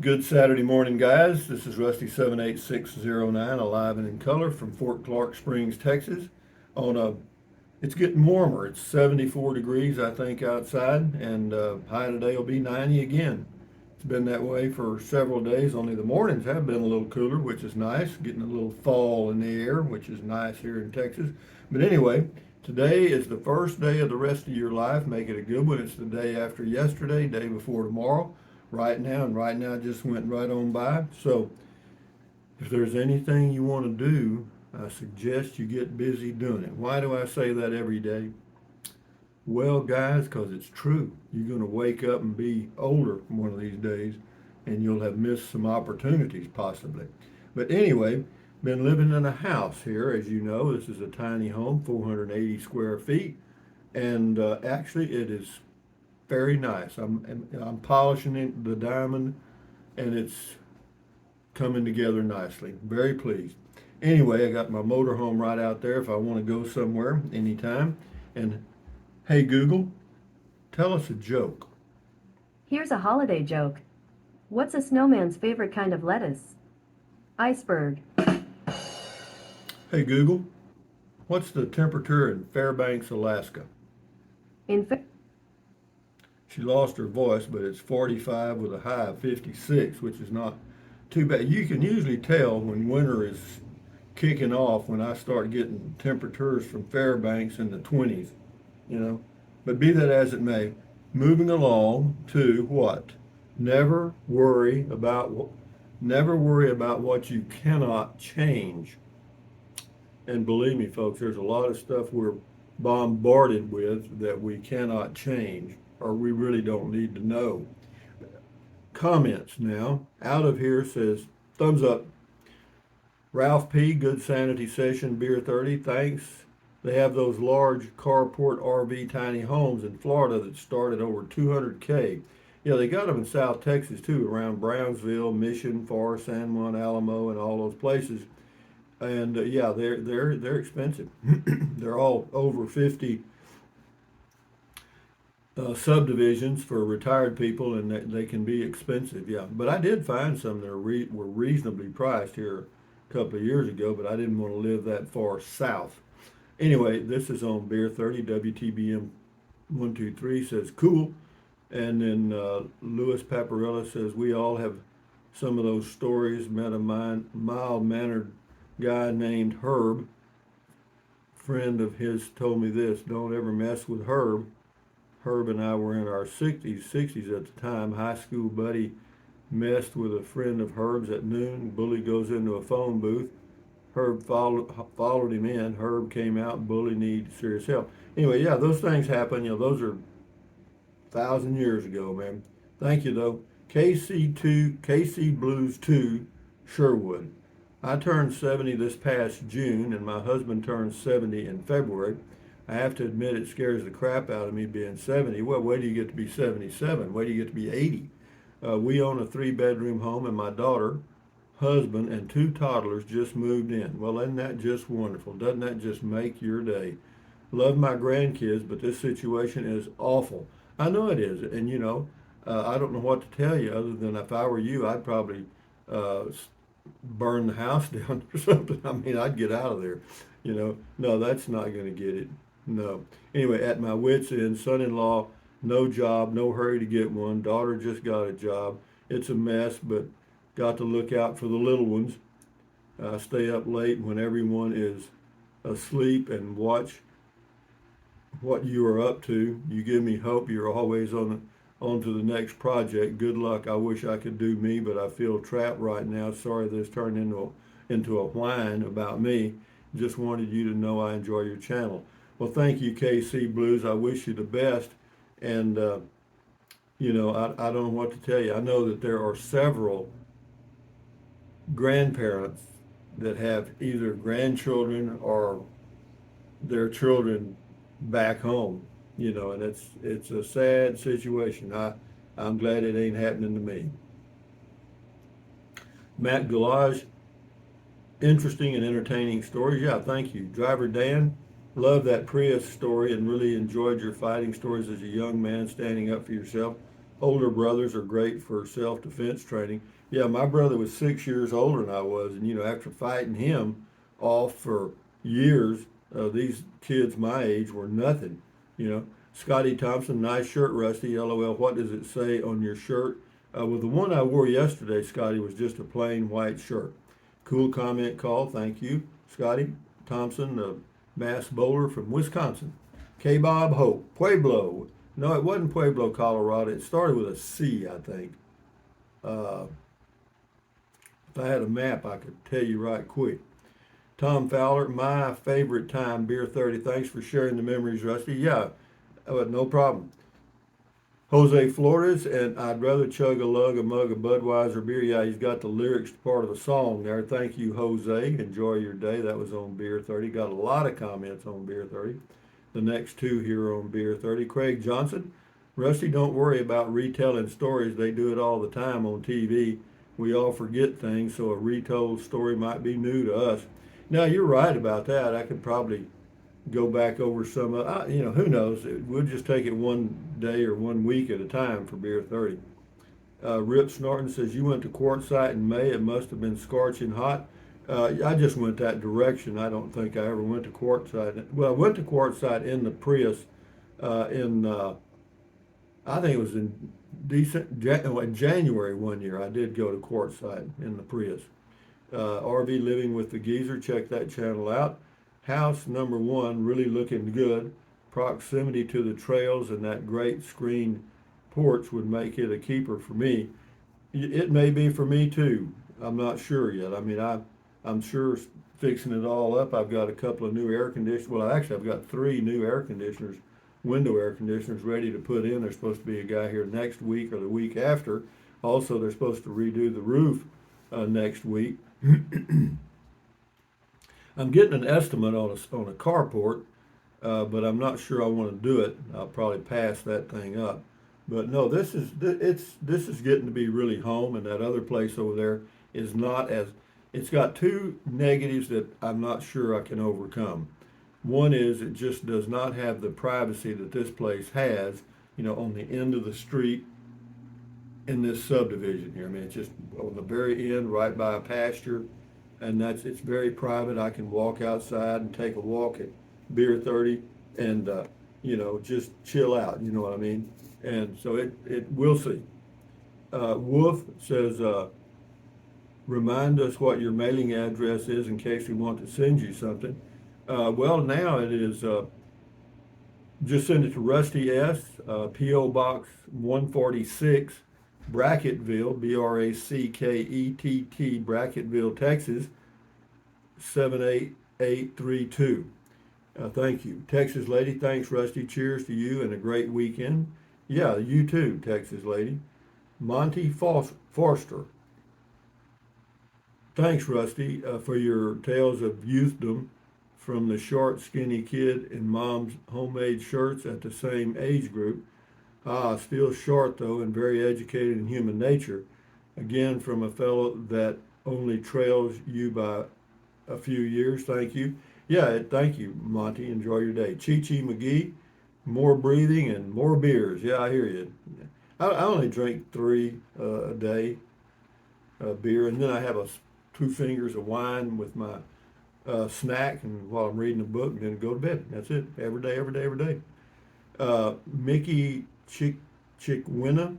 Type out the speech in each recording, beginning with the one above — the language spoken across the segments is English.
Good Saturday morning, guys. This is Rusty 78609, alive and in color from Fort Clark Springs, Texas. On a, it's getting warmer. It's 74 degrees, I think, outside, and high today will be 90 again. It's been that way for several days. Only the mornings have been a little cooler, which is nice. Getting a little fall in the air, which is nice here in Texas. But anyway, today is the first day of the rest of your life. Make it a good one. It's the day after yesterday, day before tomorrow right now, and right now just went right on by. So if there's anything you want to do, I suggest you get busy doing it. Why do I say that every day? Well, guys, because it's true. You're going to wake up and be older one of these days, and you'll have missed some opportunities possibly. But anyway, been living in a house here, as you know. This is a tiny home, 480 square feet, and actually it is very nice. I'm polishing it, the diamond, and it's coming together nicely. Very pleased. Anyway, I got my motorhome right out there if I want to go somewhere anytime. And hey Google, tell us a joke. Here's a holiday joke. What's a snowman's favorite kind of lettuce? Iceberg. Hey Google, what's the temperature in Fairbanks, Alaska? In fa- She lost her voice, but it's 45 with a high of 56, which is not too bad. You can usually tell when winter is kicking off when I start getting temperatures from Fairbanks in the 20s, you know. But be that as it may, moving along to what? Never worry about never worry about what you cannot change. And believe me, folks, there's a lot of stuff we're bombarded with that we cannot change or we really don't need to know. Comments now. Out of here says, thumbs up. Ralph P., good sanity session, beer 30, thanks. They have those large carport RV tiny homes in Florida that start at over 200K. Yeah, they got them in South Texas too, around Brownsville, Mission, Forest, San Juan, Alamo, and all those places. And yeah, they're expensive. They're all over 50 subdivisions for retired people, and they can be expensive. Yeah, but I did find some that were reasonably priced here a couple of years ago, but I didn't want to live that far south. Anyway, this is on Beer 30 WTBM 123 says cool, and then Louis Paparella says we all have some of those stories. Met a mild mannered guy named Herb. Friend of his told me this: don't ever mess with Herb. Herb and I were in our 60s at the time. High school buddy messed with a friend of Herb's at noon. Bully goes into a phone booth. Herb followed him in. Herb came out. Bully needed serious help. Anyway, yeah, those things happen. You know, those are 1,000 years ago, man. Thank you, though. KC Blues 2, Sherwood. I turned 70 this past June, and my husband turned 70 in February. I have to admit it scares the crap out of me being 70. Well, wait till you get to be 77. Wait till you get to be 80. We own a 3-bedroom home, and my daughter, husband, and 2 toddlers just moved in. Well, isn't that just wonderful? Doesn't that just make your day? Love my grandkids, but this situation is awful. I know it is, and you know, I don't know what to tell you other than if I were you, I'd probably uh, burn the house down or something. I mean, I'd get out of there. You know, no, that's not going to get it. No. Anyway, at my wits' end, son-in-law, no job, no hurry to get one. Daughter just got a job. It's a mess, but got to look out for the little ones. Stay up late when everyone is asleep and watch what you are up to. You give me hope. You're always on to the next project. Good luck. I wish I could do me, but I feel trapped right now. Sorry this turned into a whine about me. Just wanted you to know I enjoy your channel. Well, thank you, KC Blues. I wish you the best. And, you know, I don't know what to tell you. I know that there are several grandparents that have either grandchildren or their children back home, you know, and it's a sad situation. I'm glad it ain't happening to me. Matt Galage, interesting and entertaining stories. Yeah, thank you. Driver Dan, love that Prius story and really enjoyed your fighting stories as a young man standing up for yourself. older brothers are great for self-defense training. Yeah, my brother was 6 years older than I was, and after fighting him off for years, these kids my age were nothing. You know, Scotty Thompson, nice shirt, Rusty. LOL. What does it say on your shirt? Well, the one I wore yesterday, Scotty, was just a plain white shirt. Cool comment call. Thank you, Scotty Thompson, the mass bowler from Wisconsin. K. Bob Hope, Pueblo. No, it wasn't Pueblo, Colorado. It started with a C, I think. Uh, if I had a map, I could tell you right quick. Tom Fowler, my favorite time, Beer 30. Thanks for sharing the memories, Rusty. Yeah, no problem. Jose Flores, and I'd rather chug a lug, a mug of Budweiser beer. Yeah, he's got the lyrics part of the song there. Thank you, Jose. Enjoy your day. That was on Beer 30. Got a lot of comments on Beer 30. The next two here on Beer 30. Craig Johnson, Rusty, don't worry about retelling stories. They do it all the time on TV. We all forget things, so a retold story might be new to us. Now, you're right about that. I could probably go back over some, who knows? We'll just take it one day or 1 week at a time for Beer 30. Rip Snorton says, you went to Quartzsite in May. It must have been scorching hot. I just went that direction. I don't think I ever went to Quartzsite. Well, I went to Quartzsite in the Prius I think it was in January one year. I did go to Quartzsite in the Prius. RV Living with the Geezer, check that channel out. House number one, really looking good. Proximity to the trails and that great screened porch would make it a keeper for me. It may be for me too. I'm not sure yet. I mean, I'm sure fixing it all up. I've got a couple of new air conditioners. Well, actually, I've got 3 new air conditioners, window air conditioners ready to put in. There's supposed to be a guy here next week or the week after. Also, they're supposed to redo the roof next week. I'm getting an estimate on a carport, but I'm not sure I want to do it. I'll probably pass that thing up. But no, this is getting to be really home, and that other place over there is not as. It's got 2 negatives that I'm not sure I can overcome. One is it just does not have the privacy that this place has, on the end of the street in this subdivision here. I mean, it's just on the very end, right by a pasture, and it's very private. I can walk outside and take a walk at Beer 30 and, just chill out, you know what I mean? And so we'll see. Wolf says, remind us what your mailing address is in case we want to send you something. Well, now it is, just send it to Rusty S., P.O. Box 146, Brackettville, Brackett, Brackettville, Texas, 78832. Thank you. Texas Lady, thanks, Rusty. Cheers to you and a great weekend. Yeah, you too, Texas Lady. Monty Forster. Thanks, Rusty, for your tales of youthdom, from the short, skinny kid in mom's homemade shirts at the same age group. Still short, though, and very educated in human nature. Again, from a fellow that only trails you by a few years. Thank you. Yeah, thank you, Monty. Enjoy your day. Chi-Chi McGee, more breathing and more beers. Yeah, I hear you. I only drink 3 a day beer, and then I have 2 fingers of wine with my snack, and while I'm reading a book, and then go to bed. That's it. Every day, every day, every day. Mickey Chickwinna.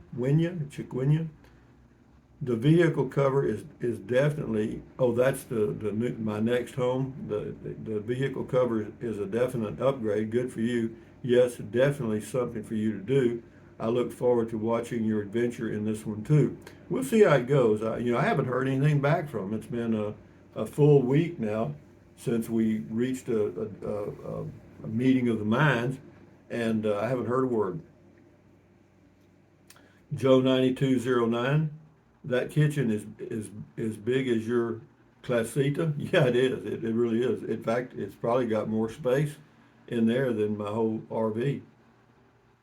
The vehicle cover is definitely. Oh, that's my next home. The vehicle cover is a definite upgrade. Good for you. Yes, definitely something for you to do. I look forward to watching your adventure in this one too. We'll see how it goes. I haven't heard anything back from him. It's been a full week now since we reached a meeting of the minds, and I haven't heard a word. Joe 9209, that kitchen is big as your Clasita. Yeah, it is. It really is. In fact, it's probably got more space in there than my whole RV.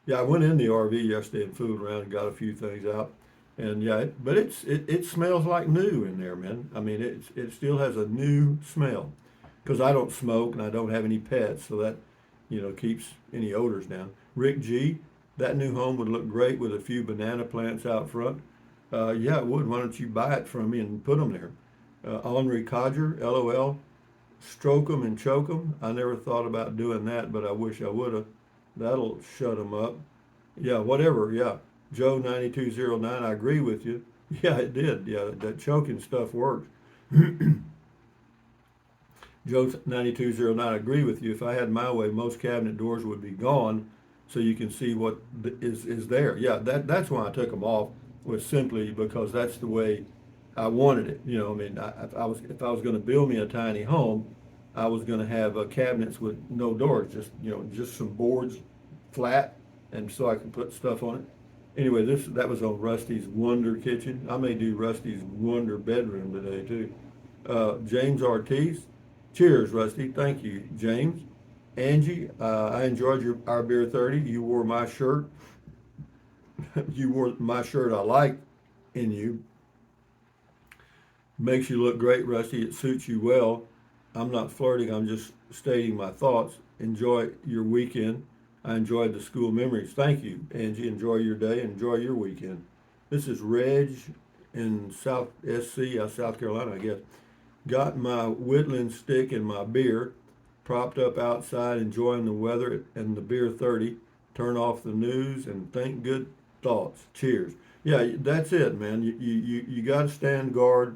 Yeah, I went in the RV yesterday and fooled around and got a few things out. And yeah, but it smells like new in there, man. I mean, it still has a new smell, because I don't smoke and I don't have any pets, so that keeps any odors down. Rick G, That new home would look great with a few banana plants out front. Yeah, it would. Why don't you buy it from me and put them there? Henri Codger, LOL. Stroke 'em and choke 'em. I never thought about doing that, but I wish I would have. That'll shut 'em up. Yeah, whatever. Yeah. Joe 9209, I agree with you. Yeah, it did. Yeah, that choking stuff worked. Joe 9209, I agree with you. If I had my way, most cabinet doors would be gone so you can see what is there. Yeah, that's why I took them off, was simply because that's the way I wanted it. You know, I mean, if I was going to build me a tiny home, I was going to have cabinets with no doors, just just some boards, flat, and so I could put stuff on it. Anyway, that was on Rusty's Wonder Kitchen. I may do Rusty's Wonder Bedroom today too. James Ortiz, cheers, Rusty. Thank you, James. Angie, I enjoyed our beer 30. You wore my shirt. You wore my shirt I like in you. Makes you look great, Rusty. It suits you well. I'm not flirting, I'm just stating my thoughts. Enjoy your weekend. I enjoyed the school memories. Thank you, Angie. Enjoy your day. Enjoy your weekend. This is Reg in South SC, South Carolina, I guess. Got my Whitland stick and my beer, propped up outside, enjoying the weather and the beer 30. Turn off the news and think good thoughts. Cheers. Yeah, that's it, man. You got to stand guard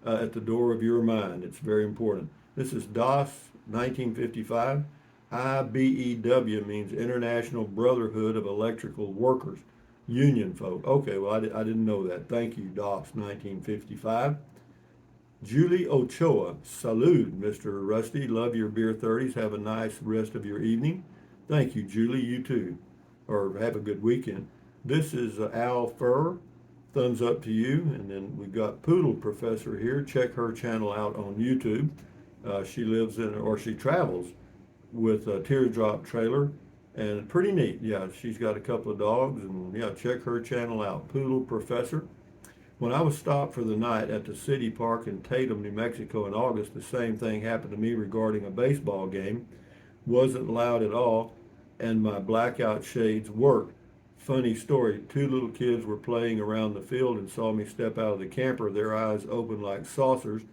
at the door of your mind. It's very important. This is DOS 1955. IBEW means International Brotherhood of Electrical Workers, union folk. Okay, well, I didn't know that. Thank you, DOS 1955. Julie Ochoa, salute, Mr. Rusty. Love your beer 30s. Have a nice rest of your evening. Thank you, Julie. You too. Or have a good weekend. This is Al Furr. Thumbs up to you. And then we've got Poodle Professor here. Check her channel out on YouTube. She lives in, or she travels with a teardrop trailer, and pretty neat. Yeah, she's got a couple of dogs, and yeah, check her channel out, Poodle Professor. When I was stopped for the night at the city park in Tatum, New Mexico in August, the same thing happened to me regarding a baseball game. Wasn't loud at all, and my blackout shades worked. Funny story, two little kids were playing around the field and saw me step out of the camper, their eyes open like saucers,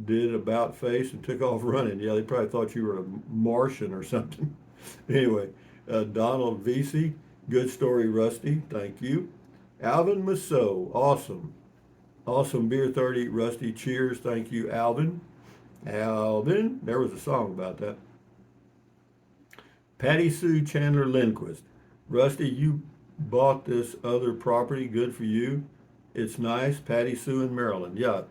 did about face and took off running. Yeah, they probably thought you were a Martian or something. Anyway, Donald Vesey, good story, Rusty. Thank you. Alvin Masso, awesome. Awesome beer 30, Rusty. Cheers. Thank you, Alvin. Alvin, there was a song about that. Patty Sue Chandler Lindquist. Rusty, you bought this other property. Good for you. It's nice. Patty Sue in Maryland. Yeah.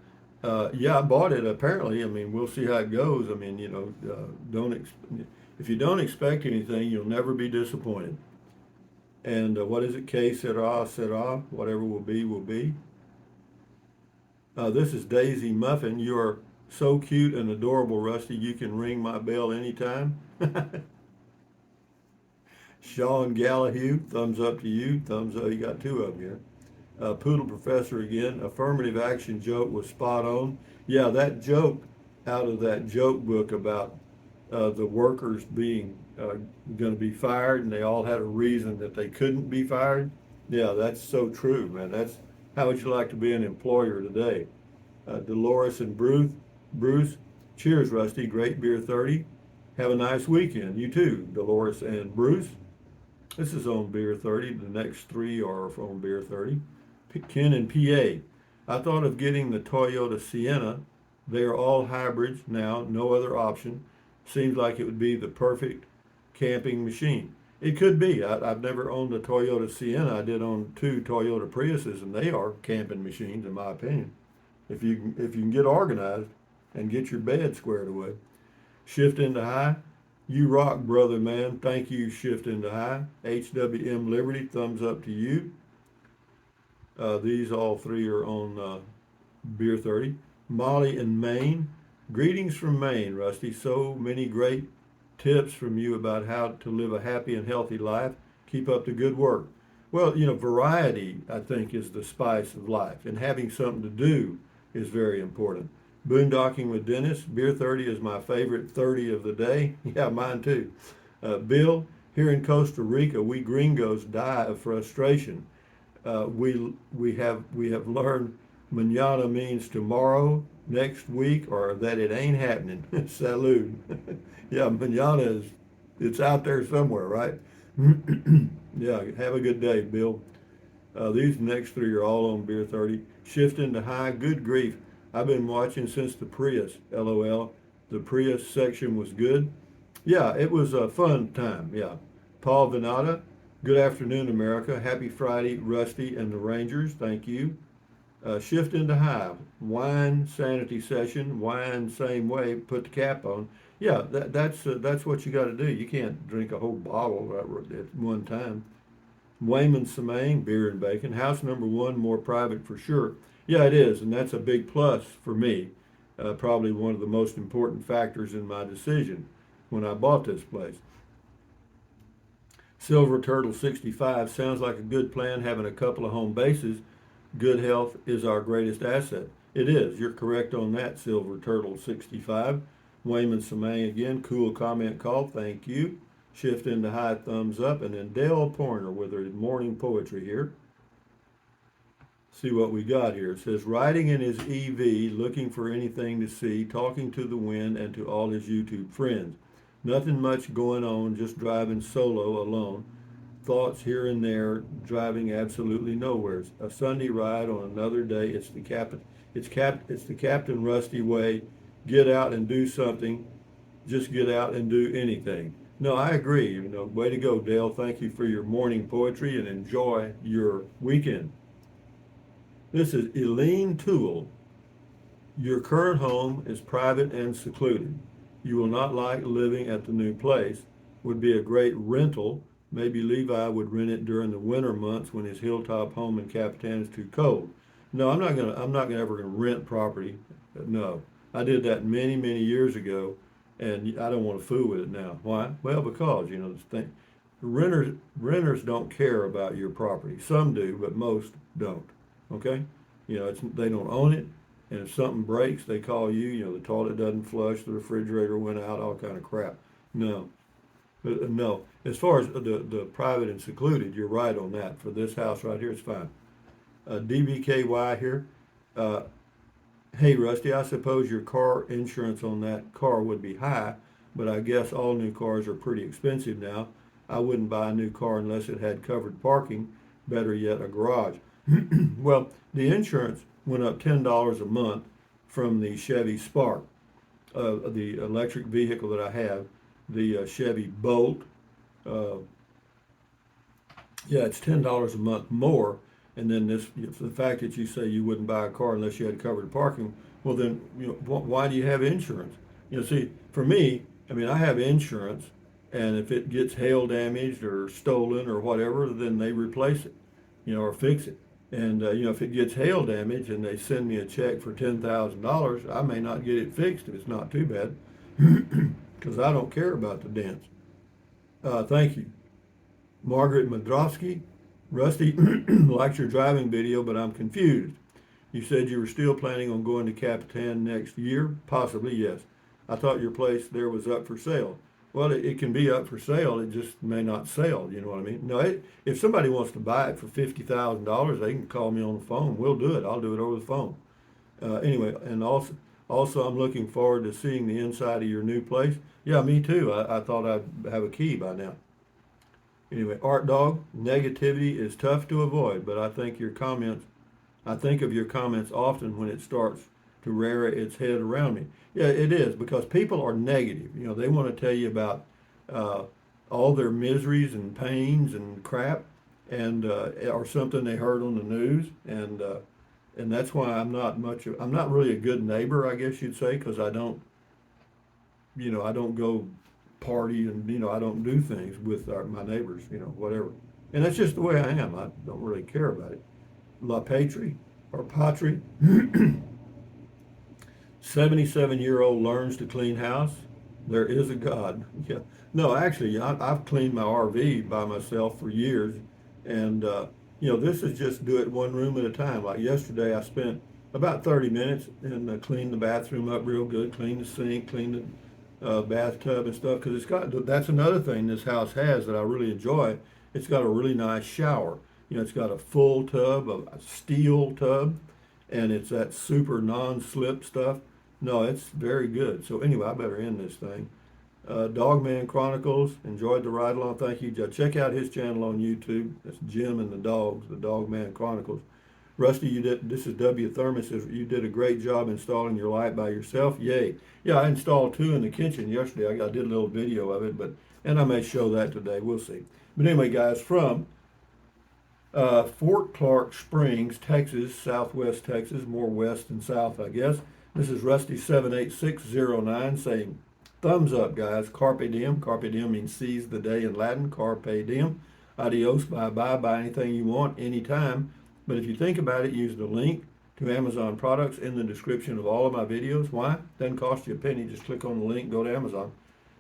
Yeah, I bought it. Apparently, I mean, we'll see how it goes. I mean, if you don't expect anything, you'll never be disappointed. And what is it? Que sera, whatever will be, will be. This is Daisy Muffin. You are so cute and adorable, Rusty. You can ring my bell anytime. Sean Gallahue, thumbs up to you. Thumbs up. You got two of them here. Poodle Professor again. Affirmative action joke was spot on. Yeah, that joke out of that joke book about the workers being going to be fired, and they all had a reason that they couldn't be fired. Yeah, that's so true, man. That's how would you like to be an employer today? Dolores and Bruce, cheers, Rusty. Great beer 30. Have a nice weekend. You too, Dolores and Bruce. This is on beer 30. The next three are on beer 30. Ken and PA. I thought of getting the Toyota Sienna. They are all hybrids now, no other option. Seems like it would be the perfect camping machine. It could be. I've never owned a Toyota Sienna. I did own two Toyota Priuses, and they are camping machines, in my opinion. If you can get organized and get your bed squared away. Shift into high. You rock, brother, man. Thank you, Shift into high. HWM Liberty, thumbs up to you. These all three are on beer 30. Molly in Maine. Greetings from Maine, Rusty. So many great tips from you about how to live a happy and healthy life. Keep up the good work. Well, variety, I think, is the spice of life, and having something to do is very important. Boondocking with Dennis. Beer 30 is my favorite 30 of the day. Yeah, mine too. Bill, Here in Costa Rica, we gringos die of frustration. We have learned mañana means tomorrow, next week, or that it ain't happening. Salud. Yeah, mañana is it's out there somewhere, right? Yeah, have a good day, Bill. These next three are all on Beer 30. Shift into high. Good grief. I've been watching since the Prius. LOL. The Prius section was good. Yeah, it was a fun time. Yeah. Paul Venata. Good afternoon, America. Happy Friday, Rusty and the Rangers. Thank you. Shift into high. Wine sanity session. Wine same way. Put the cap on. Yeah, that's what you got to do. You can't drink a whole bottle at one time. Wayman Semaine, beer and bacon. House number one, more private for sure. Yeah, it is, and that's a big plus for me. Probably one of the most important factors in my decision when I bought this place. Silver Turtle 65 sounds like a good plan, having a couple of home bases. Good health is our greatest asset. It is. You're correct on that, Silver Turtle 65. Wayman Semaine again, cool comment call. Thank you. Shift into high, thumbs up, and then Dale Pointer with her morning poetry here. See what we got here. It says, riding in his EV, looking for anything to see, talking to the wind and to all his YouTube friends. Nothing much going on, just driving solo alone. Thoughts here and there, driving absolutely nowhere. A Sunday ride on another day. It's the Captain Rusty way. Get out and do something. Just get out and do anything. No, I agree. Way to go, Dale. Thank you for your morning poetry and enjoy your weekend. This is Eileen Toole. Your current home is private and secluded. You will not like living at the new place. Would be a great rental. Maybe Levi would rent it during the winter months when his hilltop home in Capitan is too cold. No, I'm not ever gonna rent property. No, I did that many, many years ago, and I don't want to fool with it now. Why? Well, because renters don't care about your property. Some do, but most don't. Okay, they don't own it, and if something breaks, they call you. The toilet doesn't flush, the refrigerator went out, all kind of crap. No, no. As far as the private and secluded, you're right on that. For this house right here, it's fine. DBKY here. Hey, Rusty, I suppose your car insurance on that car would be high, but I guess all new cars are pretty expensive now. I wouldn't buy a new car unless it had covered parking, better yet, a garage. Well, the insurance went up $10 a month from the Chevy Spark, the electric vehicle that I have, the Chevy Bolt. Yeah, it's $10 a month more. And then the fact that you say you wouldn't buy a car unless you had covered parking, well then, why do you have insurance? See, for me, I have insurance, and if it gets hail damaged or stolen or whatever, then they replace it, or fix it. And if it gets hail damage and they send me a check for $10,000, I may not get it fixed if it's not too bad, because I don't care about the dents. Thank you, Margaret Madrowski. Rusty, liked your driving video, but I'm confused. You said you were still planning on going to Capitan next year? Possibly, yes. I thought your place there was up for sale. Well, it can be up for sale. It just may not sell. You know what I mean? No, if somebody wants to buy it for $50,000, they can call me on the phone. We'll do it. I'll do it over the phone. Anyway, and also, I'm looking forward to seeing the inside of your new place. Yeah, me too. I thought I'd have a key by now. Anyway, Art Dog, negativity is tough to avoid, but I think of your comments often when it starts to rear its head around me. Yeah, it is, because people are negative. They want to tell you about all their miseries and pains and crap, and or something they heard on the news, and that's why I'm not really a good neighbor, I guess you'd say, because I don't go party, and I don't do things with my neighbors, whatever. And that's just the way I am. I don't really care about it. La Patrie or Patrie. 77-year-old learns to clean house. There is a God. Yeah. No, actually, I've cleaned my RV by myself for years, and this is just do it one room at a time. Like yesterday, I spent about 30 minutes and cleaned the bathroom up real good, cleaned the sink, cleaned bathtub and stuff, because that's another thing this house has that I really enjoy. It's got a really nice shower. It's got a full tub, a steel tub, and it's that super non-slip stuff. No, it's very good. So anyway, I better end this thing. Dogman Chronicles, enjoyed the ride along. Thank you. Check out his channel on YouTube. That's Jim and the Dogs, the Dogman Chronicles. Rusty, you did. This is W. Thermos. You did a great job installing your light by yourself. Yay! Yeah, I installed 2 in the kitchen yesterday. I did a little video of it, and I may show that today. We'll see. But anyway, guys, from Fort Clark Springs, Texas, Southwest Texas, more west than south, I guess. This is Rusty78609 saying, thumbs up, guys. Carpe diem. Carpe diem means seize the day in Latin. Carpe diem. Adios. Bye-bye. Buy anything you want, anytime. But if you think about it, use the link to Amazon products in the description of all of my videos. Why? Doesn't cost you a penny. Just click on the link, go to Amazon.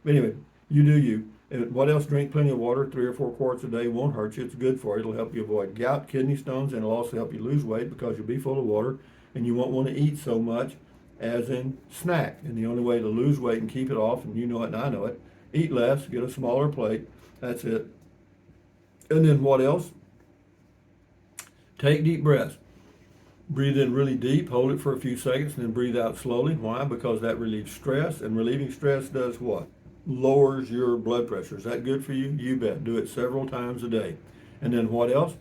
But anyway, you do you. And what else? Drink plenty of water. 3 or 4 quarts a day won't hurt you. It's good for you. It'll help you avoid gout, kidney stones, and it'll also help you lose weight because you'll be full of water and you won't want to eat so much as in snack. And the only way to lose weight and keep it off, and you know it and I know it, eat less, get a smaller plate. That's it. And then what else? Take deep breaths. Breathe in really deep, hold it for a few seconds, and then breathe out slowly. Why? Because that relieves stress, and relieving stress does what? Lowers your blood pressure. Is that good for you? You bet. Do it several times a day. And then what else?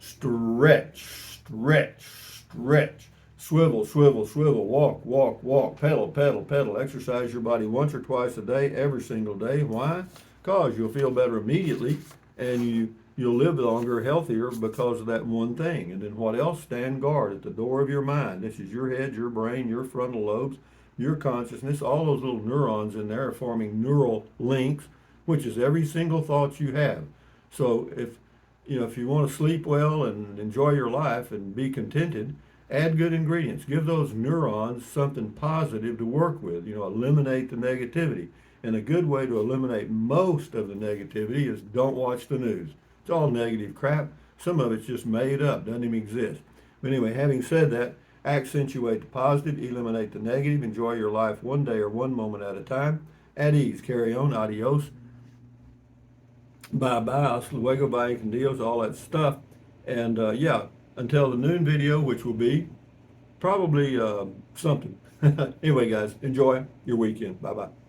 Stretch, stretch, stretch. Swivel, swivel, swivel. Walk, walk, walk. Pedal, pedal, pedal. Exercise your body once or twice a day, every single day. Why? Because you'll feel better immediately, and you'll live longer, healthier because of that one thing. And then what else? Stand guard at the door of your mind. This is your head, your brain, your frontal lobes, your consciousness. All those little neurons in there are forming neural links, which is every single thought you have. So if you want to sleep well and enjoy your life and be contented, add good ingredients. Give those neurons something positive to work with. Eliminate the negativity. And a good way to eliminate most of the negativity is don't watch the news. It's all negative crap. Some of it's just made up, doesn't even exist. But anyway, having said that, accentuate the positive, eliminate the negative, enjoy your life one day or one moment at a time. At ease, carry on, adios, bye-bye, hasta luego, bye con Dios, all that stuff. And until the noon video, which will be probably something. Anyway, guys, enjoy your weekend. Bye-bye.